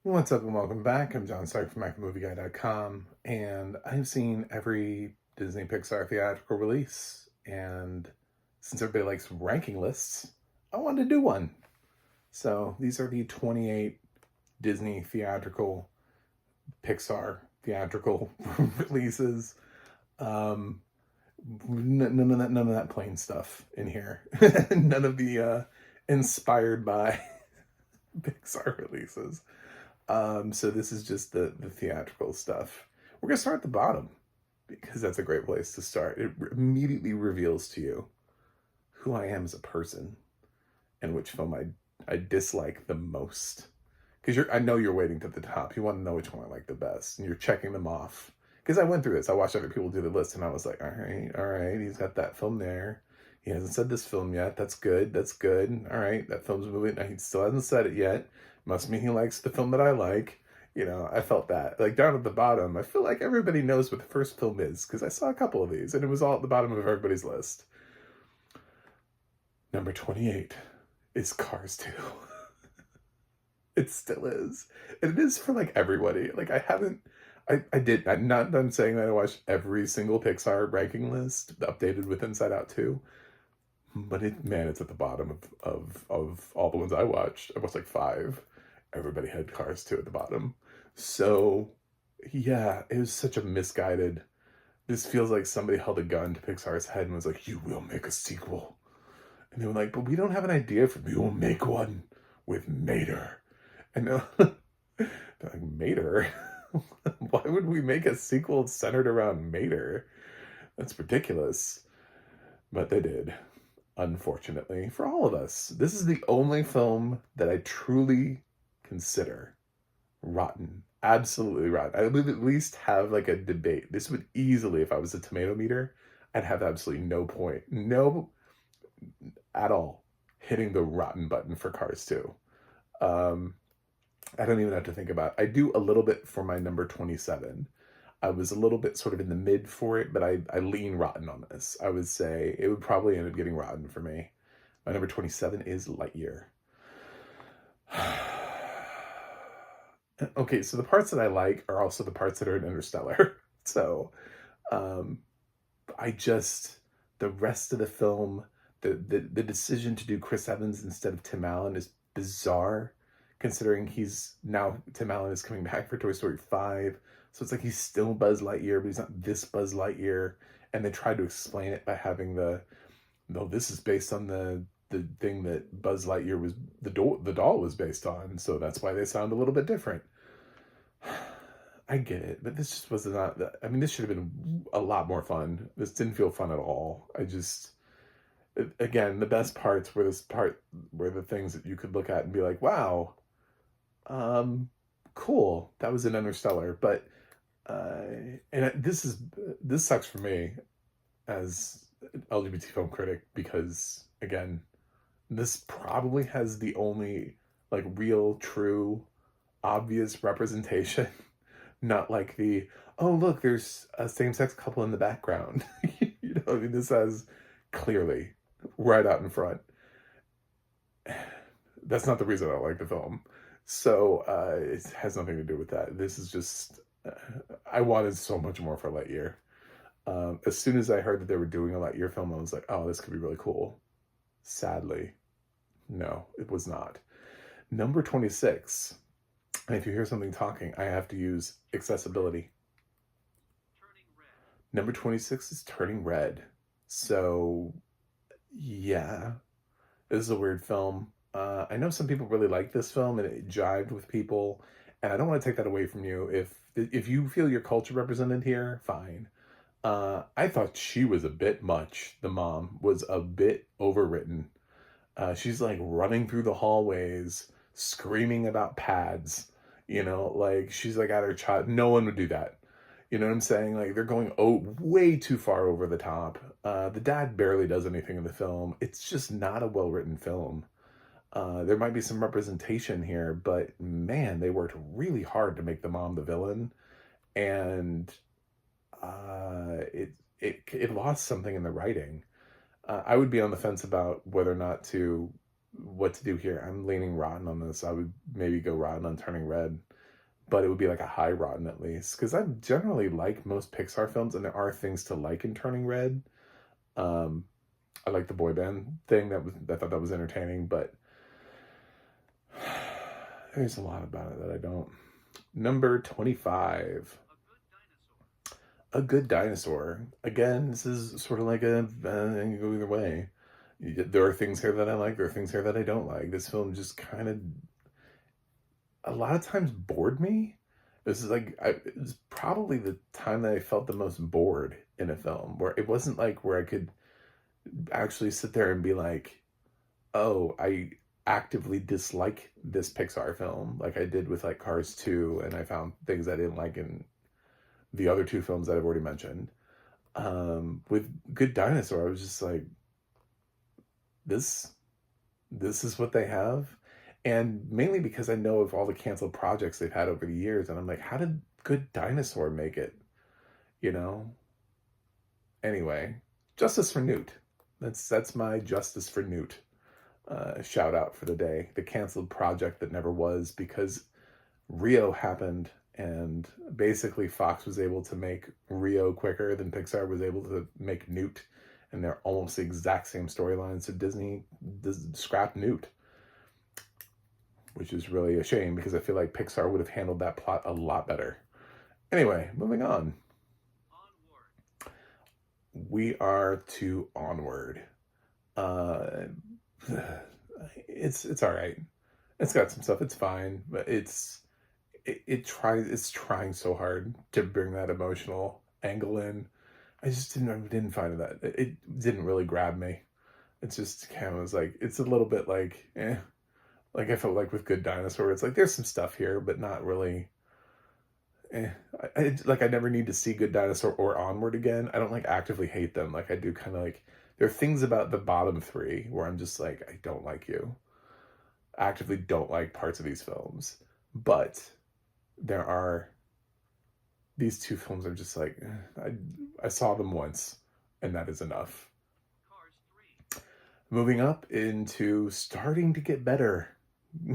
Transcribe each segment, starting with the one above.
What's up and welcome back. I'm John Stark from MacMovieGuy.com, and I've seen every Disney Pixar theatrical release. And since everybody likes ranking lists, I wanted to do one. So these are the 28 Disney theatrical, Pixar theatrical releases. Um, none of that plain stuff in here. None of the inspired by Pixar releases. So this is just the theatrical stuff. We're gonna start at the bottom because that's a great place to start. It immediately reveals to you who I am as a person and which film I dislike the most. Because I know you're waiting to the top. You want to know which one I like the best, and you're checking them off. Because I went through this. I watched other people do the list, and I was like, all right, he's got that film there. He hasn't said this film yet. That's good. That's good. All right, that film's moving. He still hasn't said it yet. Must mean he likes the film that I like. I felt that. Like down at the bottom, I feel like everybody knows what the first film is because I saw a couple of these, and it was all at the bottom of everybody's list. Number 28 is Cars 2. It still is. And it is for like everybody. Like I'm not done saying that I watched every single Pixar ranking list updated with Inside Out 2. But it's at the bottom of all the ones I watched. I watched like 5. Everybody had Cars 2 at the bottom. So yeah, it was such a misguided. This feels like somebody held a gun to Pixar's head and was like, "You will make a sequel." And they were like, "But we don't have an idea for we will make one with Mater." And they're like, Mater? Why would we make a sequel centered around Mater? That's ridiculous. But they did, unfortunately, for all of us. This is the only film that I truly consider rotten. Absolutely rotten. I would at least have like a debate. This would easily, if I was a tomato meter, I'd have absolutely no point. No, at all, hitting the rotten button for Cars 2. I don't even have to think about it. I do a little bit for my number 27. I was a little bit sort of in the mid for it, but I lean rotten on this. I would say it would probably end up getting rotten for me. My number 27 is Lightyear. Okay, so the parts that I like are also the parts that are in Interstellar. So, um, the rest of the film, the decision to do Chris Evans instead of Tim Allen is bizarre, considering Tim Allen is coming back for Toy Story 5. So it's like he's still Buzz Lightyear, but he's not this Buzz Lightyear. And they tried to explain it by having no, this is based on the thing that Buzz Lightyear was, the doll was based on. So that's why they sound a little bit different. I get it, but this just was not. I mean, this should have been a lot more fun. This didn't feel fun at all. Again, the best parts were the things that you could look at and be like, wow, cool. That was an Interstellar, but this sucks for me as an LGBT film critic because again, this probably has the only like real, true, obvious representation. Not like oh look, there's a same-sex couple in the background. I mean, this has clearly right out in front. That's not the reason I like the film. So it has nothing to do with that. This is just I wanted so much more for Lightyear. As soon as I heard that they were doing a Lightyear film, I was like, oh, this could be really cool. Sadly, no, it was not. Number 26. And if you hear something talking, I have to use accessibility. Number 26 is Turning Red. So, yeah, this is a weird film. I know some people really like this film and it jived with people, and I don't want to take that away from you. If you feel your culture represented here, fine. I thought she was a bit much. The mom was a bit overwritten. She's like running through the hallways, screaming about pads. Like she's like at her child. No one would do that. You know what I'm saying? Like they're going way too far over the top. The dad barely does anything in the film. It's just not a well-written film. There might be some representation here, but man, they worked really hard to make the mom the villain, and it lost something in the writing. I would be on the fence about whether or not to what to do here. I'm leaning rotten on this. I would maybe go rotten on Turning Red, but it would be like a high rotten at least. Because I generally like most Pixar films, and there are things to like in Turning Red. Um, I like the boy band thing. I thought that was entertaining, but there's a lot about it that I don't. Number 25, A Good Dinosaur. Again, this is sort of like you go either way. There are things here that I like. There are things here that I don't like. This film just kind of a lot of times bored me. This is like it's probably the time that I felt the most bored in a film, where it wasn't like where I could actually sit there and be like, oh, I actively dislike this Pixar film, like I did with like Cars 2, and I found things I didn't like in the other two films that I've already mentioned. With Good Dinosaur, I was just like, this this is what they have. And mainly because I know of all the canceled projects they've had over the years, and I'm like, how did Good Dinosaur make it? You know? Anyway, justice for Newt. That's my justice for Newt. Shout out for the day. The canceled project that never was, because Rio happened, and basically Fox was able to make Rio quicker than Pixar was able to make Newt, and they're almost the exact same storylines. So Disney scrapped Newt, which is really a shame because I feel like Pixar would have handled that plot a lot better. Anyway, moving on. We are to Onward. Uh, it's all right. It's got some stuff. It's fine, but it's trying so hard to bring that emotional angle in. I didn't find it didn't really grab me. It's just kind of was like, it's a little bit like, like I felt like with Good Dinosaur, it's like there's some stuff here, but not really. Like I never need to see Good Dinosaur or Onward again. I don't like actively hate them. Like I do kind of like, there are things about the bottom three where I'm just like, I don't like you. Actively don't like parts of these films, but there are these two films are just like, I saw them once, and that is enough. Moving up into starting to get better,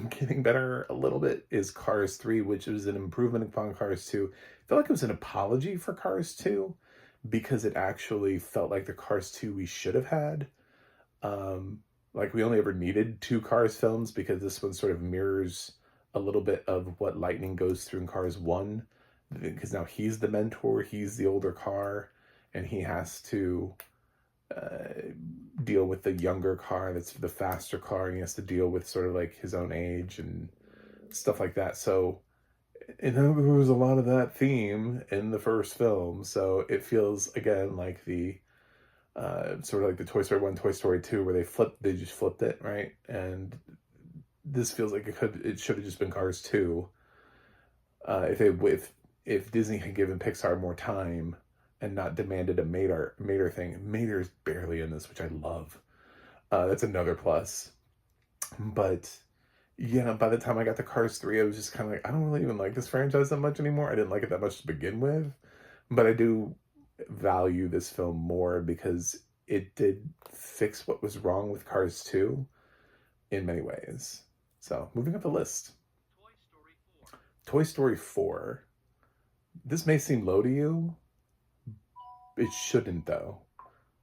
getting better a little bit, is Cars 3, which was an improvement upon Cars 2. I feel like it was an apology for Cars 2, because it actually felt like the Cars 2 we should have had. Like we only ever needed two Cars films, because this one sort of mirrors a little bit of what Lightning goes through in Cars 1, because now he's the mentor, he's the older car, and he has to deal with the younger car that's the faster car, and he has to deal with sort of like his own age and stuff like that. So there was a lot of that theme in the first film, so it feels again like the sort of like the Toy Story 1, Toy Story 2, where they just flipped it, right? And this feels like it should have just been Cars 2. If Disney had given Pixar more time and not demanded a Mater thing. Mater is barely in this, which I love. That's another plus. But yeah, by the time I got to Cars 3, I was just kind of like, I don't really even like this franchise that much anymore. I didn't like it that much to begin with, but I do value this film more because it did fix what was wrong with Cars 2 in many ways. So, moving up the list. Toy Story 4. This may seem low to you. It shouldn't, though.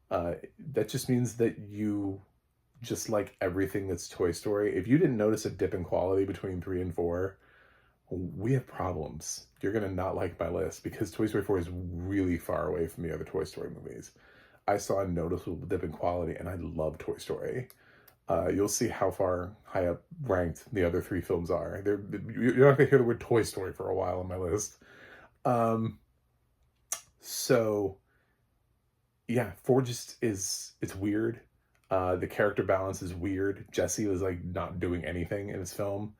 That just means that you just like everything that's Toy Story. If you didn't notice a dip in quality between 3 and 4, we have problems. You're going to not like my list, because Toy Story 4 is really far away from the other Toy Story movies. I saw a noticeable dip in quality, and I love Toy Story. You'll see how far high up ranked the other three films are. You're not going to hear the word Toy Story for a while on my list. So yeah, 4 just it's weird. The character balance is weird. Jesse was like not doing anything in this film.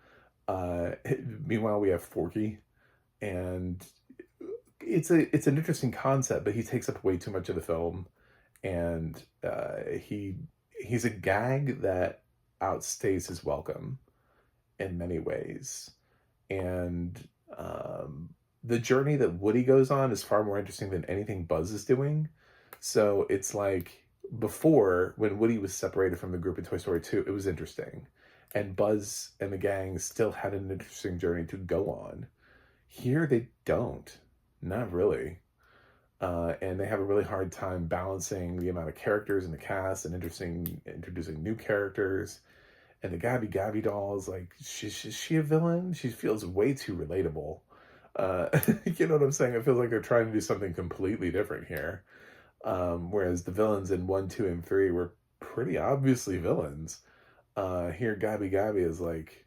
Meanwhile, we have Forky, and it's an interesting concept, but he takes up way too much of the film, and he's a gag that outstays his welcome in many ways, and the journey that Woody goes on is far more interesting than anything Buzz is doing. So it's like Before, when Woody was separated from the group in Toy Story 2, it was interesting. And Buzz and the gang still had an interesting journey to go on. Here, they don't. Not really. And they have a really hard time balancing the amount of characters in the cast and introducing new characters. And the Gabby Gabby doll is like, is she a villain? She feels way too relatable. Uh, you know what I'm saying? It feels like they're trying to do something completely different here. Whereas the villains in 1, 2, and 3 were pretty obviously villains. Here, Gabby Gabby is like,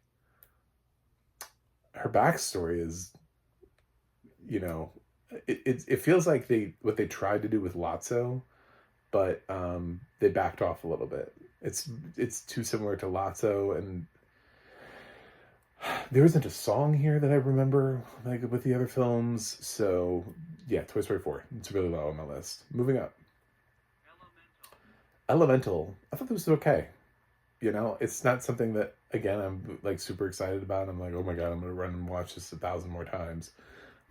her backstory is, you know, it feels like what they tried to do with Lotso, but they backed off a little bit. It's too similar to Lotso, and there isn't a song here that I remember like with the other films. So yeah, Toy Story 4. It's really low on my list. Moving up, Elemental. I thought this was okay. You know, it's not something that again I'm like super excited about. I'm like, oh my god, I'm gonna run and watch this 1,000 more times.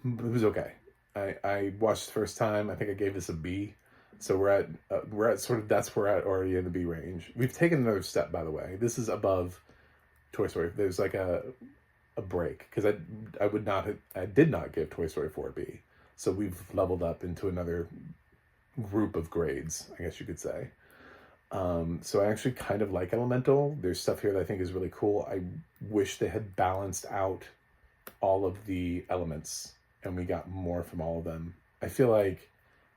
It was okay. I watched the first time. I think I gave this a B. So we're at sort of that's where we're at already in the B range. We've taken another step, by the way. This is above Toy Story. There's like a break because I did not give Toy Story 4 a B. So we've leveled up into another group of grades, I guess you could say. So I actually kind of like Elemental. There's stuff here that I think is really cool. I wish they had balanced out all of the elements and we got more from all of them. I feel like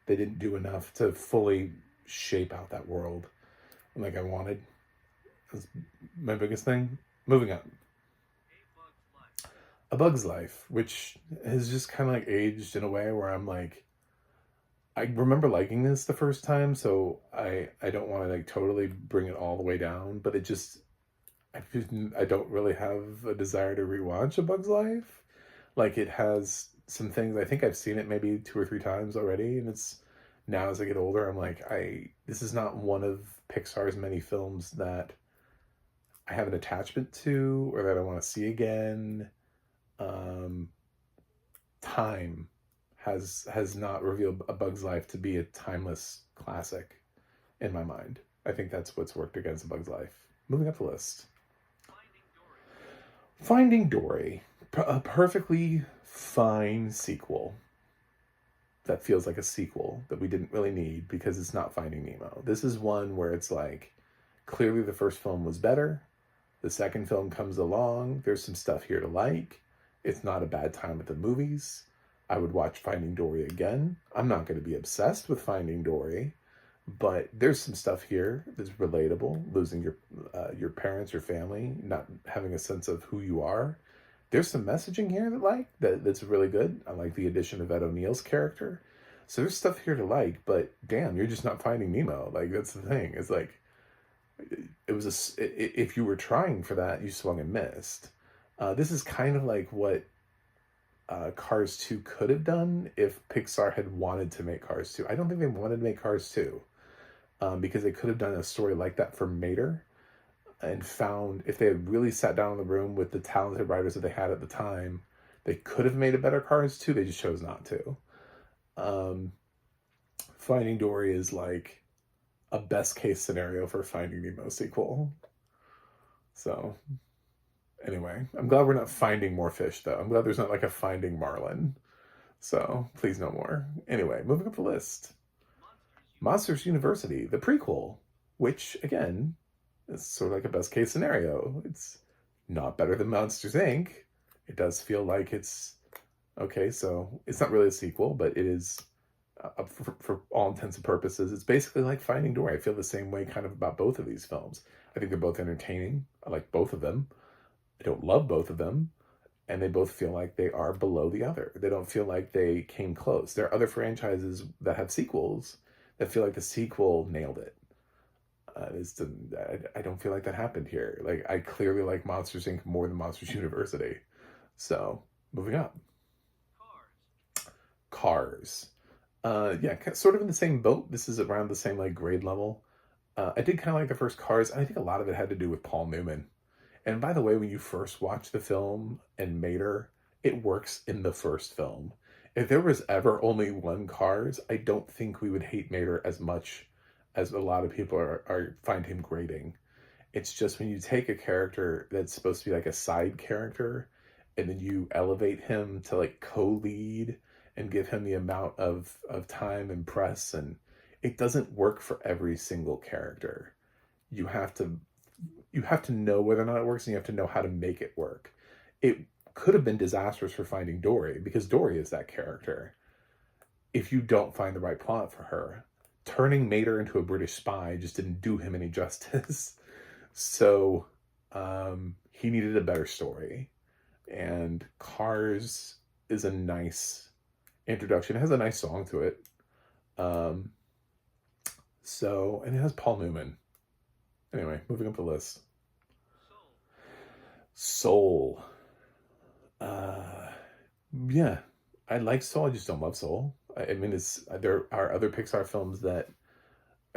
they didn't do enough to fully shape out that world like I wanted. That's my biggest thing. Moving on. A Bug's Life, which has just kind of like aged in a way where I'm like, I remember liking this the first time, so I don't want to like totally bring it all the way down, but I don't really have a desire to rewatch A Bug's Life. Like it has some things I think I've seen it maybe 2 or 3 times already, and it's now as I get older, I'm like this is not one of Pixar's many films that I have an attachment to or that I want to see again. Um, Time has not revealed A Bug's Life to be a timeless classic in my mind. I think that's what's worked against A Bug's Life. Moving up the list. Finding Dory. A perfectly fine sequel that feels like a sequel that we didn't really need because it's not Finding Nemo. This is one where it's like, clearly the first film was better. The second film comes along. There's some stuff here to like. It's not a bad time at the movies. I would watch Finding Dory again. I'm not going to be obsessed with Finding Dory, but there's some stuff here that's relatable. Losing your parents, your family, not having a sense of who you are. There's some messaging here that's really good. I like the addition of Ed O'Neill's character. So there's stuff here to like, but damn, you're just not Finding Nemo. Like that's the thing. It's like if you were trying for that, you swung and missed. This is kind of like what Cars 2 could have done if Pixar had wanted to make Cars 2. I don't think they wanted to make Cars 2 because they could have done a story like that for Mater and found, if they had really sat down in the room with the talented writers that they had at the time, they could have made a better Cars 2. They just chose not to. Finding Dory is like a best case scenario for Finding Nemo sequel. So anyway, I'm glad we're not finding more fish though. I'm glad there's not like a Finding Marlin. So please no more. Anyway, moving up the list. Monsters University, the prequel, which again is sort of like a best case scenario. It's not better than Monsters Inc. It does feel like it's okay, so it's not really a sequel, but it is for all intents and purposes. It's basically like Finding Dory. I feel the same way kind of about both of these films. I think they're both entertaining. I like both of them. I don't love both of them. And they both feel like they are below the other. They don't feel like they came close. There are other franchises that have sequels that feel like the sequel nailed it. I don't feel like that happened here. Like, I clearly like Monsters Inc. more than Monsters University. So, moving up. Cars. Yeah, sort of in the same boat. This is around the same like grade level. I did kind of like the first Cars. I think a lot of it had to do with Paul Newman. And by the way, when you first watch the film and Mater, it works in the first film. If there was ever only one Cars, I don't think we would hate Mater as much as a lot of people are find him grating. It's just when you take a character that's supposed to be like a side character and then you elevate him to like co-lead and give him the amount of time and press, and it doesn't work for every single character. You have to you have to know whether or not it works, and you have to know how to make it work. It could have been disastrous for Finding Dory because Dory is that character. If you don't find the right plot for her, turning Mater into a British spy just didn't do him any justice. So he needed a better story. And Cars is a nice introduction. It has a nice song to it. Um, and it has Paul Newman. Anyway, moving up the list. Soul. Uh, yeah, I like Soul. I just don't love Soul. I mean, there are other Pixar films that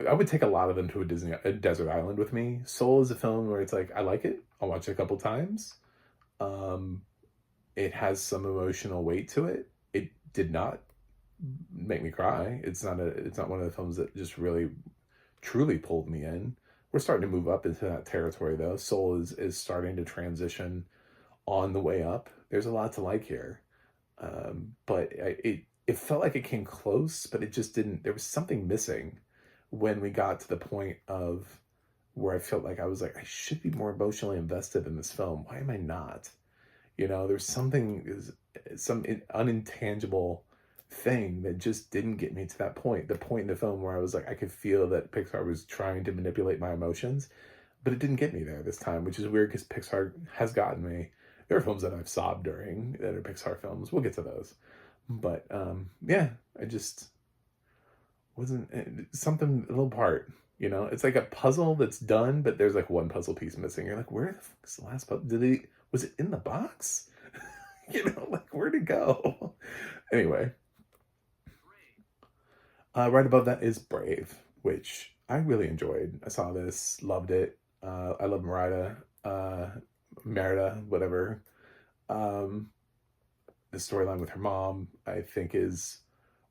I would take a lot of them to a desert island with me. Soul is a film where it's like I like it. I'll watch it a couple times. Um, it has some emotional weight to it. It did not make me cry. It's not one of the films that just really truly pulled me in. We're starting to move up into that territory though. Soul is starting to transition on the way up. There's a lot to like here. But it felt like it came close, but it just didn't. There was something missing when we got to the point of where I felt like I was like, I should be more emotionally invested in this film. Why am I not? There's some unintangible thing that just didn't get me to that point. The point in the film where I was like, I could feel that Pixar was trying to manipulate my emotions, but it didn't get me there this time, which is weird because Pixar has gotten me. There are films that I've sobbed during that are Pixar films. We'll get to those. But yeah, I just wasn't something a little part. It's like a puzzle that's done, but there's like one puzzle piece missing. You're like, where the fuck is the last puzzle? Was it in the box? Like where'd it go? Anyway, right above that is Brave, which I really enjoyed. I saw this, loved it. I love Merida, whatever. Um, the storyline with her mom, I think, is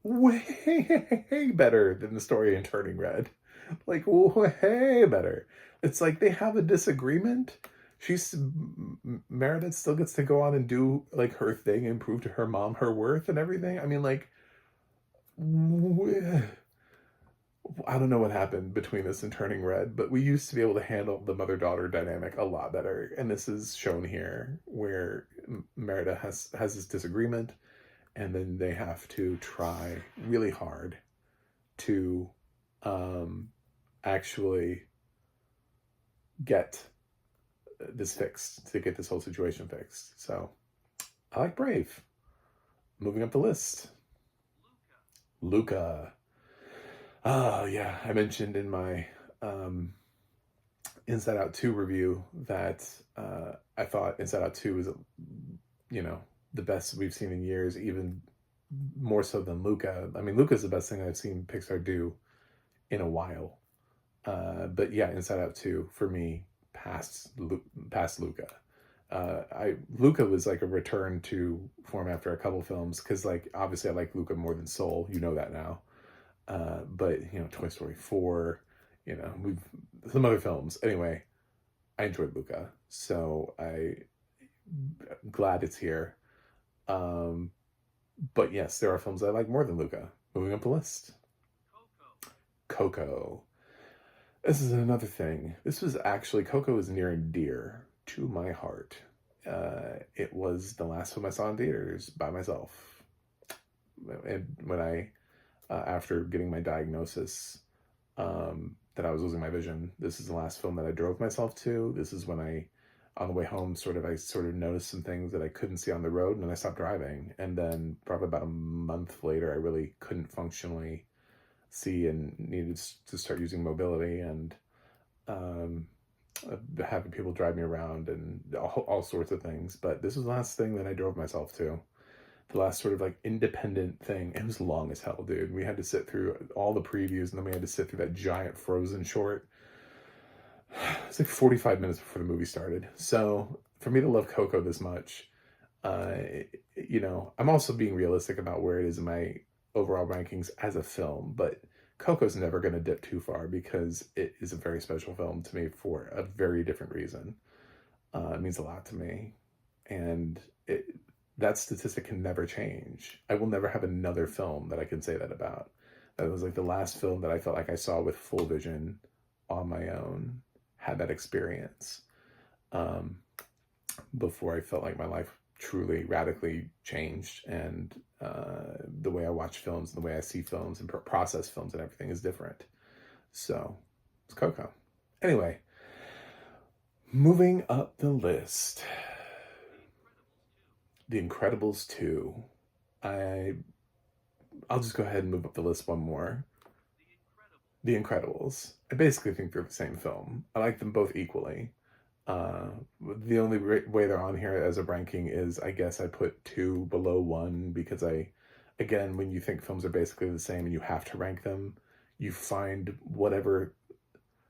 way better than the story in Turning Red. Like, way better. It's like they have a disagreement. Meredith still gets to go on and do like her thing and prove to her mom her worth and everything. I mean, like, I don't know what happened between this and Turning Red, but we used to be able to handle the mother-daughter dynamic a lot better, and this is shown here where Merida has this disagreement, and then they have to try really hard to actually get this fixed, to get this whole situation fixed. So I like Brave. Moving up the list. Luca. Oh, yeah. I mentioned in my Inside Out 2 review that I thought Inside Out 2 was, the best we've seen in years, even more so than Luca. I mean, Luca's the best thing I've seen Pixar do in a while. But yeah, Inside Out 2, for me, past Luca. Luca was like a return to form after a couple films, because like obviously I like Luca more than Soul, that now. But Toy Story 4, we've some other films. Anyway, I enjoyed Luca, so I'm glad it's here. But yes, there are films I like more than Luca. Moving up the list. Coco. This is another thing. Coco is near and dear to my heart. It was the last film I saw in theaters by myself. And when I, after getting my diagnosis, that I was losing my vision, this is the last film that I drove myself to. This is when on the way home, I sort of noticed some things that I couldn't see on the road, and then I stopped driving. And then probably about a month later, I really couldn't functionally see and needed to start using mobility and having people drive me around and all sorts of things. But this was the last thing that I drove myself to. The last sort of like independent thing. It was long as hell, dude. We had to sit through all the previews, and then we had to sit through that giant Frozen short. It's like 45 minutes before the movie started. So for me to love Coco this much, I'm also being realistic about where it is in my overall rankings as a film, but Coco's never going to dip too far because it is a very special film to me for a very different reason. It means a lot to me. And that statistic can never change. I will never have another film that I can say that about. That was like the last film that I felt like I saw with full vision on my own, had that experience um, before I felt like my life truly radically changed, and the way I watch films and the way I see films and process films and everything is different. So it's Coco. Anyway, moving up the list, The Incredibles 2. I'll just go ahead and move up the list one more. The Incredibles. I basically think they're the same film. I like them both equally. The only way they're on here as a ranking is, I guess, I put 2 below 1 because again, when you think films are basically the same and you have to rank them, you find whatever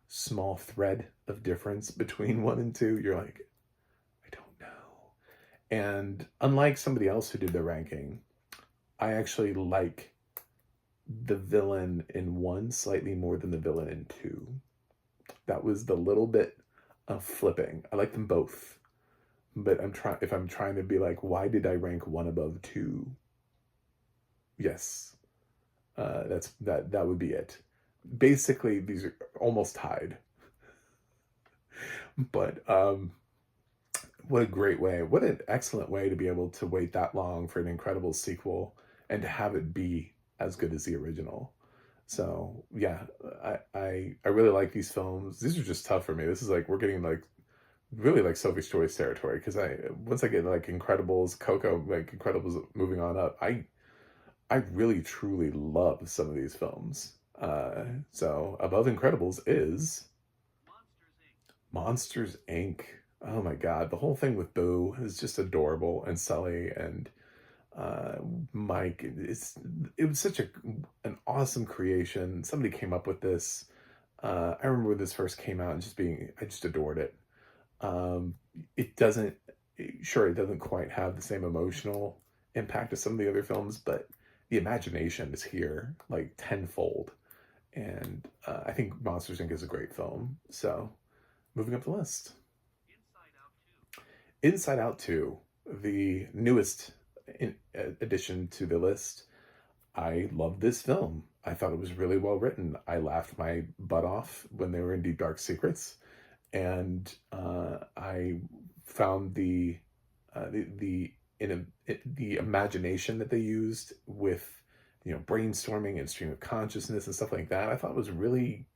small thread of difference between 1 and 2. You're like, I don't know. And unlike somebody else who did the ranking, I actually like the villain in 1 slightly more than the villain in 2. That was the little bit of flipping. I like them both, but if I'm trying to be like, why did I rank 1 above 2? Yes, that would be it. Basically, these are almost tied. But what a great way, what an excellent way to be able to wait that long for an Incredibles sequel and to have it be as good as the original. So yeah, I really like these films. These are just tough for me. This is like, we're getting like really like Sophie's Choice territory, because once I get like Incredibles, Coco, like Incredibles moving on up, I really truly love some of these films. So above Incredibles is Monsters Inc. Oh my God, the whole thing with Boo is just adorable, and Sully and uh, Mike. It was such an awesome creation. Somebody came up with this. I remember when this first came out and I just adored it. Um, it doesn't, sure, it doesn't quite have the same emotional impact as some of the other films, but the imagination is here like tenfold. And I think Monsters Inc. is a great film. So moving up the list, Inside Out 2, the newest addition to the list. I loved this film. I thought it was really well written. I laughed my butt off when they were in Deep Dark Secrets, and I found the imagination that they used with, brainstorming and stream of consciousness and stuff like that. I thought was really,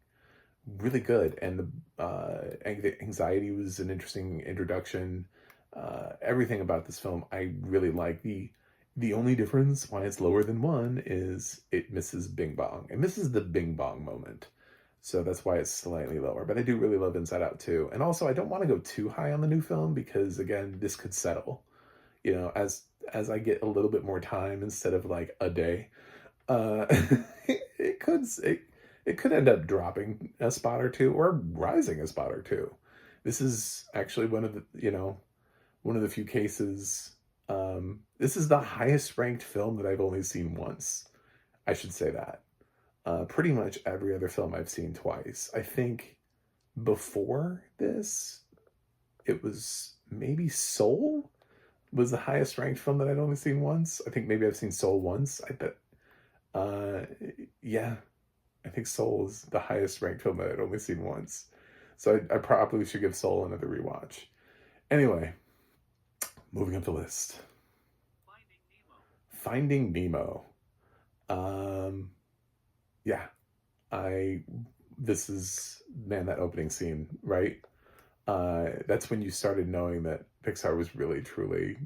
really good, and the anxiety was an interesting introduction. Everything about this film I really like. The only difference why it's lower than 1 is it misses Bing Bong. It misses the Bing Bong moment. So that's why it's slightly lower. But I do really love Inside Out 2. And also, I don't want to go too high on the new film because, again, this could settle. As I get a little bit more time instead of like a day, uh, it could it could end up dropping a spot or two or rising a spot or two. This is actually one of the few cases. This is the highest ranked film that I've only seen once. I should say that. Pretty much every other film I've seen twice. I think before this, it was maybe Soul was the highest ranked film that I'd only seen once. I think maybe I've seen Soul once. I bet. Uh, yeah, I think Soul is the highest ranked film that I'd only seen once. So I probably should give Soul another rewatch. Anyway, moving up the list. Finding Nemo. Um, yeah, this is, man, that opening scene, right? That's when you started knowing that Pixar was really, truly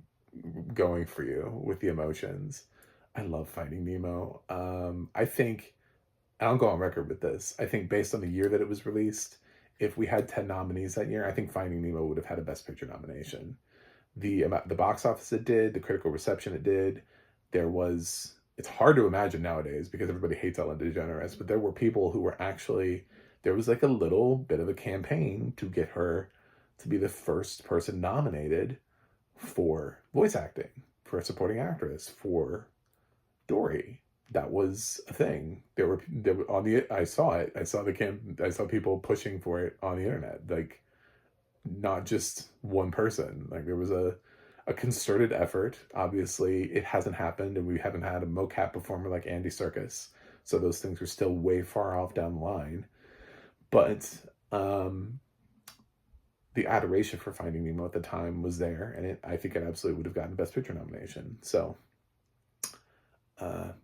going for you with the emotions. I love Finding Nemo. I think, and I'll go on record with this, I think based on the year that it was released, if we had 10 nominees that year, I think Finding Nemo would have had a Best Picture nomination. The box office it did, the critical reception it did, it's hard to imagine nowadays because everybody hates Ellen DeGeneres, but there were people who were actually, there was like a little bit of a campaign to get her to be the first person nominated for voice acting, for a supporting actress, for Dory. that was a thing. There were on the I saw it. I saw people pushing for it on the internet. Like, not just one person. Like, there was a concerted effort. Obviously, it hasn't happened, and we haven't had a mocap performer like Andy Serkis. So those things are still way far off down the line. But um, the adoration for Finding Nemo at the time was there, and I think it absolutely would have gotten a Best Picture nomination. So,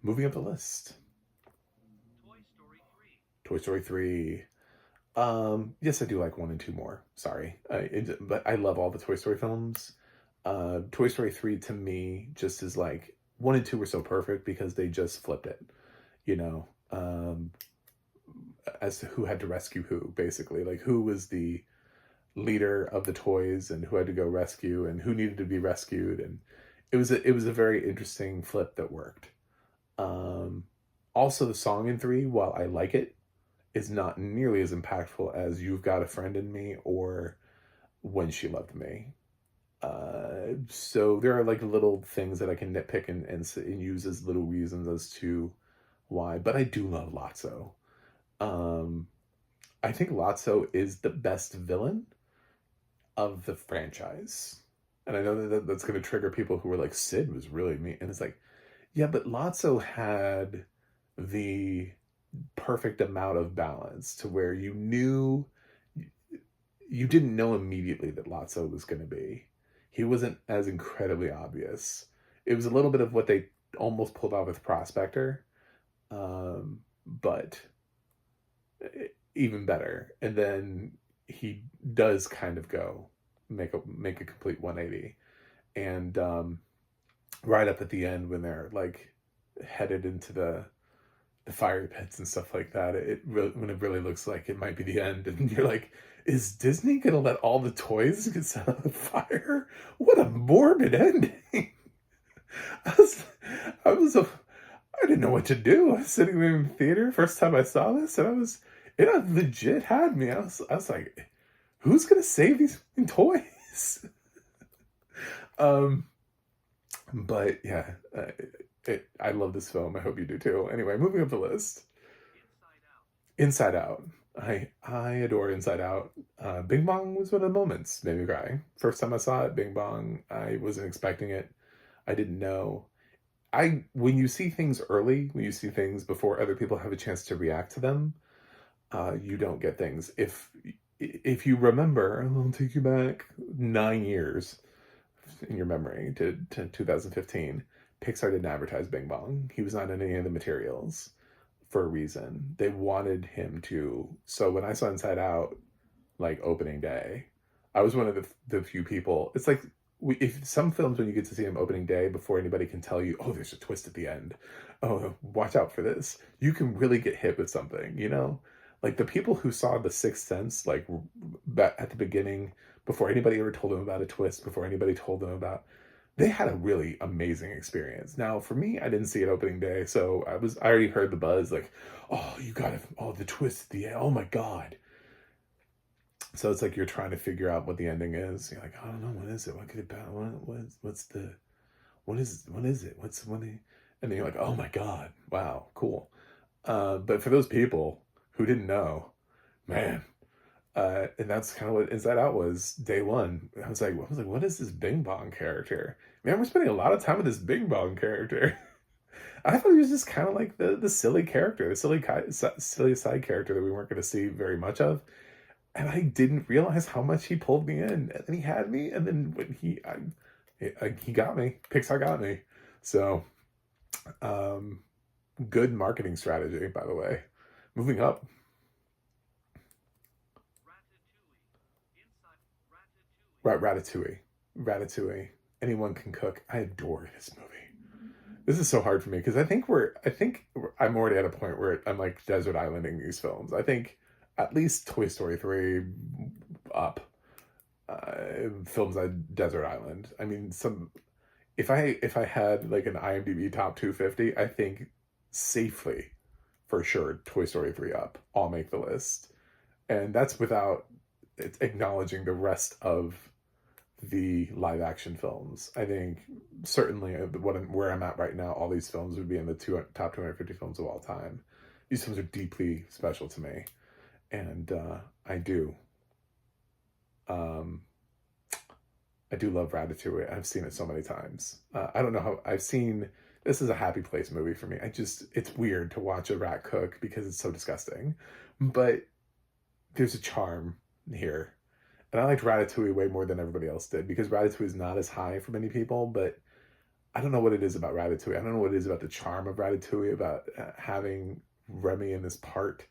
moving up the list, Toy Story 3. Yes, I do like 1 and 2 more. Sorry, but I love all the Toy Story films. Toy Story 3 to me just is like 1 and 2 were so perfect because they just flipped it, you know, as to who had to rescue who, basically. Like, who was the leader of the toys and who had to go rescue and who needed to be rescued. And it was a very interesting flip that worked. Um, Also, the song in 3, while I like it, is not nearly as impactful as You've Got a Friend in Me or When She Loved Me. So there are like little things that I can nitpick and use as little reasons as to why, but I do love Lotso. Um, I think Lotso is the best villain of the franchise. And I know that's going to trigger people who were like, Sid was really mean. And it's like, yeah, but Lotso had the perfect amount of balance to where you didn't know immediately that Lotso was going to be. He wasn't as incredibly obvious. It was a little bit of what they almost pulled off with Prospector, but even better. And then he does kind of go make a complete 180. And right up at the end when they're like headed into the fire pits and stuff like that, when it really looks like it might be the end, and you're like, is Disney gonna let all the toys get set on fire? What a morbid ending. I was, I was, I didn't know what to do. I was sitting there in the theater first time I saw this, and it legit had me. I was like, who's gonna save these toys? um, but yeah, I love this film. I hope you do too. Anyway, moving up the list. Inside Out. I adore Inside Out. Bing Bong was one of the moments made me cry. First time I saw it, Bing Bong, I wasn't expecting it. I didn't know. When you see things early, when you see things before other people have a chance to react to them, you don't get things. If you remember, I'll take you back 9 years in your memory to 2015. Pixar didn't advertise Bing Bong. He was not in any of the materials for a reason. They wanted him to. So when I saw Inside Out, like opening day, I was one of the few people. It's like, if some films, when you get to see them opening day before anybody can tell you, oh, there's a twist at the end. Oh, watch out for this. You can really get hit with something, you know? Like the people who saw The Sixth Sense, like at the beginning, before anybody ever told them about a twist, before anybody told them about, they had a really amazing experience. Now, for me, I didn't see it opening day, so I already heard the buzz, like, oh, the twist at the end, oh my God. So it's like you're trying to figure out what the ending is. You're like, I don't know, what is it? What could it be? What is it? And then you're like, oh my God, wow, cool. But for those people who didn't know, man, and that's kind of what Inside Out was day one. I was like, what is this Bing Bong character? Man, we're spending a lot of time with this Bing Bong character. I thought he was just kind of like the silly character, the silly side character that we weren't going to see very much of. And I didn't realize how much he pulled me in, and then he had me, and then when he got me. Pixar got me. So, good marketing strategy, by the way. Moving up. Ratatouille. Ratatouille. Anyone can cook. I adore this movie. This is so hard for me because I think I'm already at a point where I'm like desert islanding these films. I think at least Toy Story 3 up, films at desert island. I mean, if I had like an IMDb top 250, I think safely, for sure, Toy Story 3 up. I'll make the list. And that's without acknowledging the rest of the live action films. I think certainly where I'm at right now, all these films would be in the top 250 films of all time. These films are deeply special to me, and I do. Um, I do love Ratatouille. I've seen it so many times. I don't know how I've seen. This is a happy place movie for me. It's weird to watch a rat cook because it's so disgusting, but there's a charm here. And I liked Ratatouille way more than everybody else did because Ratatouille is not as high for many people, but I don't know what it is about Ratatouille. I don't know what it is about the charm of Ratatouille, about having Remy in this part.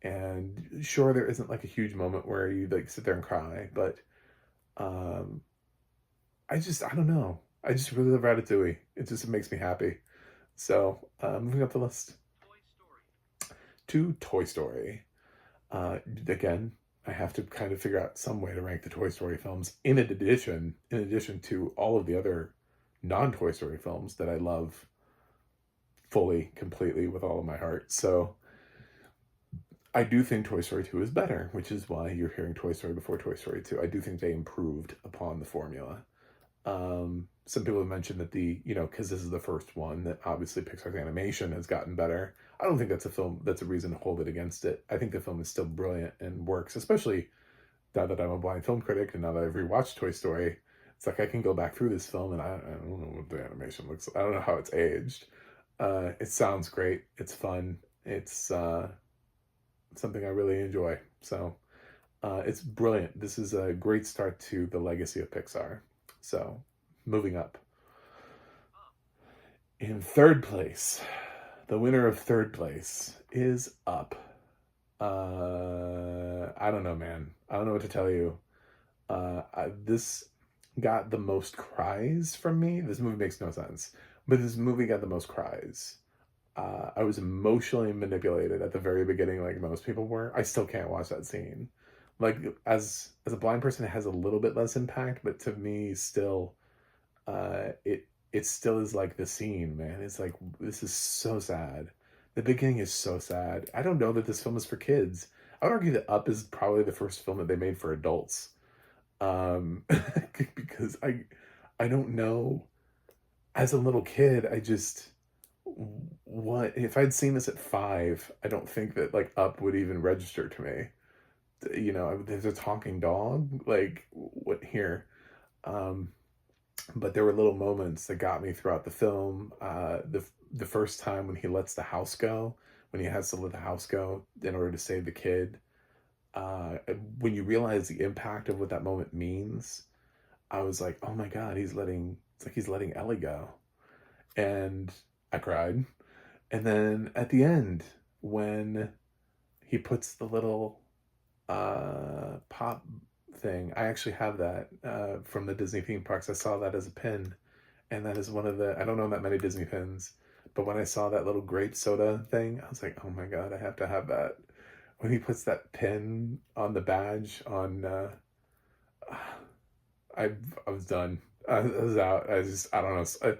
And sure, there isn't like a huge moment where you like sit there and cry, but um, I don't know. I just really love Ratatouille. It makes me happy. So, moving up the list to Toy Story. Again, I have to kind of figure out some way to rank the Toy Story films in addition to all of the other non-Toy Story films that I love fully, completely with all of my heart. So I do think Toy Story 2 is better, which is why you're hearing Toy Story before Toy Story 2. I do think they improved upon the formula. Some people have mentioned that because this is the first one, that obviously Pixar's animation has gotten better. I don't think that's a reason to hold it against it. I think the film is still brilliant and works, especially now that I'm a blind film critic and now that I've rewatched Toy Story. It's like I can go back through this film and I don't know what the animation looks like. I don't know how it's aged. It sounds great. It's fun. It's something I really enjoy. So it's brilliant. This is a great start to the legacy of Pixar. So, moving up. In third place, the winner of third place is Up. I don't know, man. I don't know what to tell you. This got the most cries from me. This movie makes no sense, but this movie got the most cries. I was emotionally manipulated at the very beginning, like most people were. I still can't watch that scene. Like as a blind person, it has a little bit less impact, but to me, still, it still is like the scene, man. It's like this is so sad. The beginning is so sad. I don't know that this film is for kids. I would argue that Up is probably the first film that they made for adults. Because I don't know. As a little kid, I just what if I'd seen this at 5? I don't think that like Up would even register to me. There's a talking dog. Like what here? Um, but there were little moments that got me throughout the film. The first time when he lets the house go, when he has to let the house go in order to save the kid. Uh, when you realize the impact of what that moment means, I was like, oh my god, he's letting Ellie go, and I cried. And then at the end, when he puts the little pop thing, I actually have that from the Disney theme parks. I saw that as a pin, and that is one of the I don't know that many Disney pins, but when I saw that little grape soda thing, I was like, oh my god, I have to have that. When he puts that pin on the badge on, I was done. I was out. I don't know.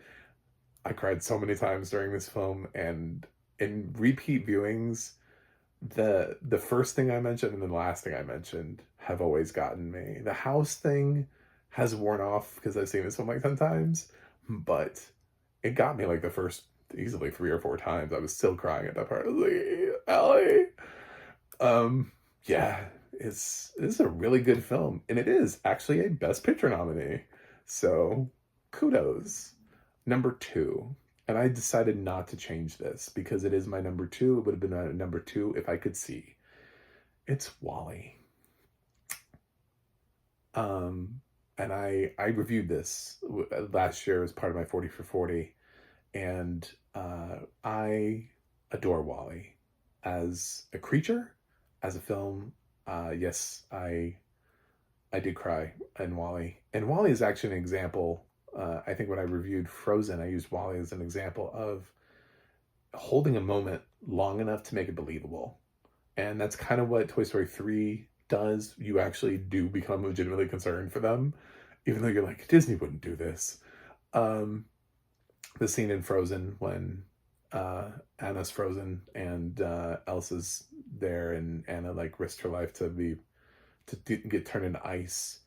I cried so many times during this film, and in repeat viewings, the first thing I mentioned and the last thing I mentioned have always gotten me. The house thing has worn off because I've seen this film like 10 times, but it got me like the first easily 3 or 4 times. I was still crying at that part. I was like, Ellie. Yeah, it's a really good film, and it is actually a Best Picture nominee. So kudos. Number 2. And I decided not to change this because it is my number 2. It would have been my number 2 if I could see. It's Wall-E. And I reviewed this last year as part of my 40 for 40, and I adore Wall-E as a creature, as a film. Yes, I did cry in Wall-E, and Wall-E is actually an example. I think when I reviewed Frozen, I used Wall-E as an example of holding a moment long enough to make it believable. And that's kind of what Toy Story 3 does. You actually do become legitimately concerned for them, even though you're like, Disney wouldn't do this. The scene in Frozen when Anna's frozen and Elsa's there, and Anna like risked her life to get turned into ice.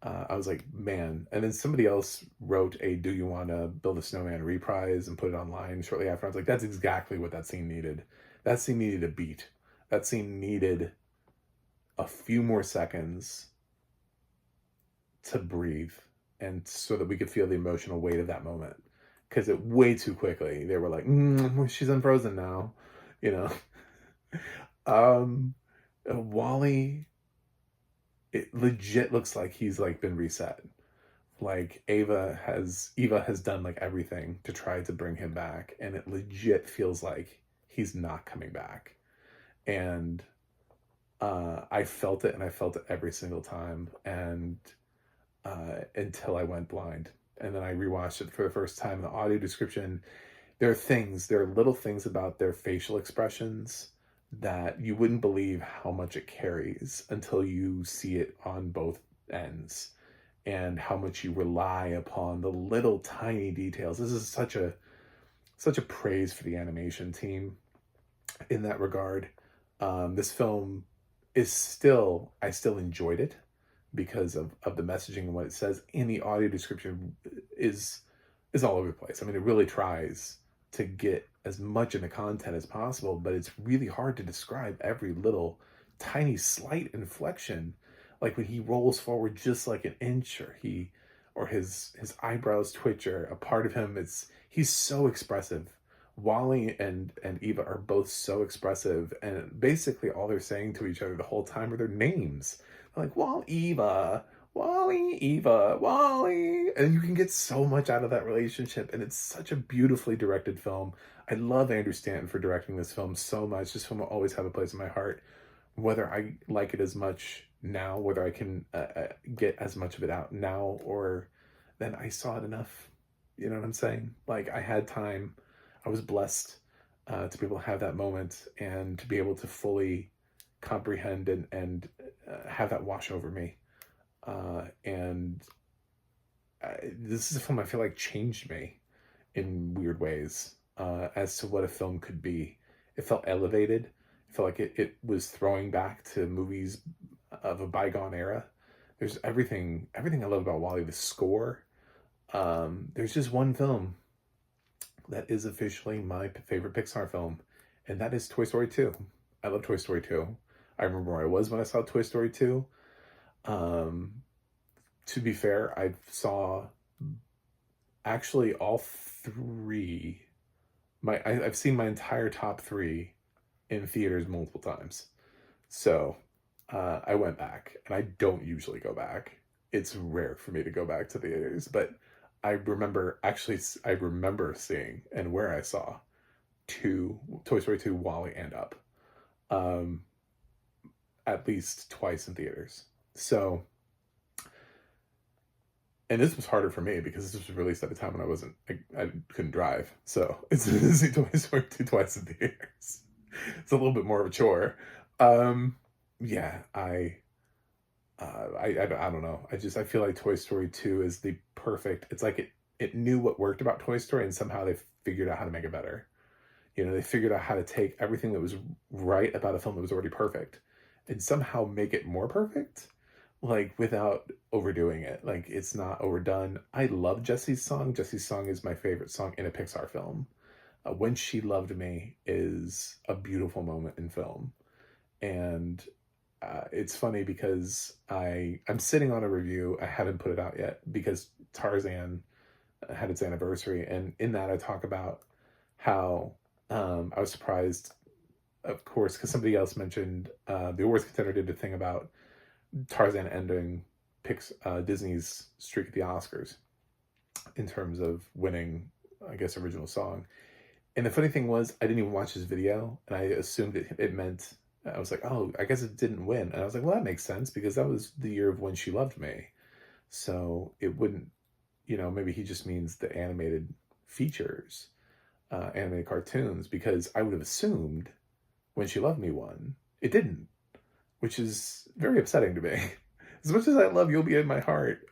I was like, man. And then somebody else wrote a "Do You Want to Build a Snowman" reprise and put it online shortly after. I was like, that's exactly what that scene needed. That scene needed a beat. That scene needed a few more seconds to breathe, and so that we could feel the emotional weight of that moment. Because it way too quickly, they were like, she's unfrozen now, you know. um, Wally, it legit looks like he's like been reset. Like Eva has done like everything to try to bring him back, and it legit feels like he's not coming back. And I felt it, and I felt it every single time, and until I went blind. And then I rewatched it for the first time. The audio description, there are little things about their facial expressions that you wouldn't believe how much it carries until you see it on both ends, and how much you rely upon the little tiny details. This is such a praise for the animation team in that regard. This film is still, I still enjoyed it because of the messaging and what it says. And the audio description is is all over the place. I mean, it really tries to get as much in the content as possible, but it's really hard to describe every little tiny slight inflection. Like when he rolls forward just like an inch, or his eyebrows twitch, or a part of him, it's he's so expressive. Wally and Eva are both so expressive, and basically all they're saying to each other the whole time are their names. They're like, Wall Eva, Wally, Eva, Wally. And you can get so much out of that relationship. And it's such a beautifully directed film. I love Andrew Stanton for directing this film so much. This film will always have a place in my heart. Whether I like it as much now, whether I can get as much of it out now, or then I saw it enough. You know what I'm saying? Like, I had time. I was blessed to be able to have that moment and to be able to fully comprehend and have that wash over me. And this is a film I feel like changed me in weird ways as to what a film could be. It felt elevated. It felt like it was throwing back to movies of a bygone era. There's everything I love about Wally. The score. There's just one film that is officially my favorite Pixar film, and that is Toy Story 2. I love Toy Story 2. I remember where I was when I saw Toy Story 2. Um, to be fair, I saw actually all three. I've seen my entire top three in theaters multiple times. So I went back, and I don't usually go back. It's rare for me to go back to theaters, but I remember seeing and where I saw Toy Story 2, Wally, and Up, um, at least twice in theaters. So, and this was harder for me because this was released at a time when I couldn't drive. So it's see Toy Story 2 twice in theaters. It's a little bit more of a chore. Yeah, I don't know. I feel like Toy Story 2 is the perfect. It's like it knew what worked about Toy Story, and somehow they figured out how to make it better. You know, they figured out how to take everything that was right about a film that was already perfect and somehow make it more perfect, like without overdoing it. Like, it's not overdone. I love Jesse's song. Jesse's song is my favorite song in a Pixar film. When She Loved Me is a beautiful moment in film. And it's funny because I'm sitting on a review. I haven't put it out yet because Tarzan had its anniversary, and in that I talk about how I was surprised, of course, because somebody else mentioned the awards contender did a thing about Tarzan ending Disney's streak at the Oscars in terms of winning, I guess, original song. And the funny thing was, I didn't even watch his video, and I assumed it meant, I was like, oh, I guess it didn't win. And I was like, well, that makes sense because that was the year of When She Loved Me. So it wouldn't, maybe he just means the animated features, animated cartoons, because I would have assumed When She Loved Me won. It didn't, which is very upsetting to me. As much as I love You'll Be in My Heart,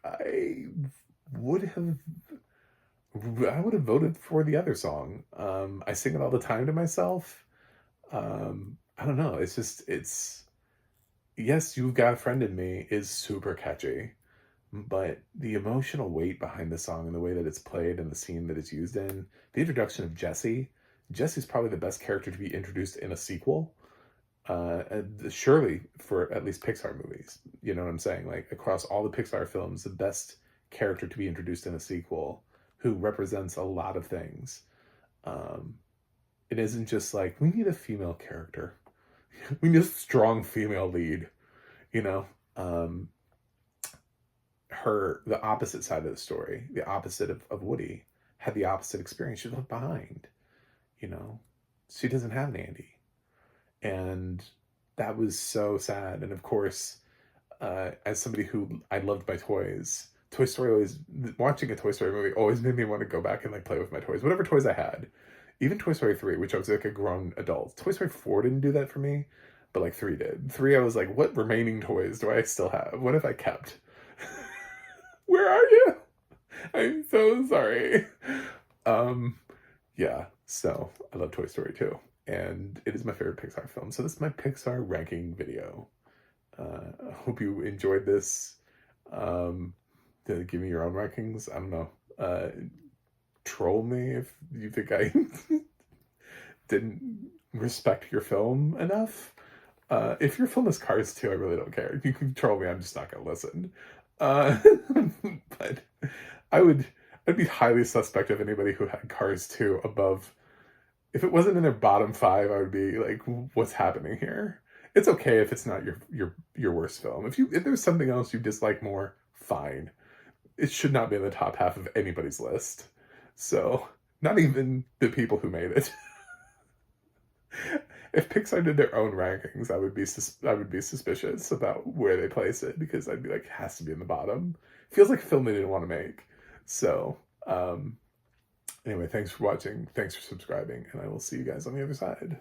would have I would have voted for the other song. I sing it all the time to myself. I don't know. It's Yes, You've Got a Friend in Me is super catchy, but the emotional weight behind the song and the way that it's played and the scene that it's used in, the introduction of Jesse. Jesse's probably the best character to be introduced in a sequel. Surely for at least Pixar movies. You know what I'm saying? Like across all the Pixar films, the best character to be introduced in a sequel who represents a lot of things. Um, it isn't just like we need a female character. We need a strong female lead, you know. Um, the opposite side of the story, the opposite of Woody, had the opposite experience. She left behind, you know. She doesn't have an Andy. And that was so sad. And of course, as somebody who I loved my toys, Toy Story always, watching a Toy Story movie always made me want to go back and like play with my toys, whatever toys I had. Even Toy Story 3, which I was like a grown adult. Toy Story 4 didn't do that for me, but like 3 did. 3, I was like, what remaining toys do I still have? What have I kept? Where are you? I'm so sorry. Um, yeah, so I love Toy Story 2. And it is my favorite Pixar film. So this is my Pixar ranking video. I hope you enjoyed this. Give me your own rankings. I don't know. Troll me if you think I didn't respect your film enough. If your film is Cars 2, I really don't care. You can troll me, I'm just not gonna listen. But I'd be highly suspect of anybody who had Cars 2 above. If it wasn't in their bottom 5, I would be like, what's happening here? It's okay if it's not your worst film. If there's something else you dislike more, fine. It should not be in the top half of anybody's list. So, not even the people who made it. If Pixar did their own rankings, I would be suspicious about where they place it, because I'd be like, it has to be in the bottom. Feels like a film they didn't want to make. So, anyway, thanks for watching. Thanks for subscribing, and I will see you guys on the other side.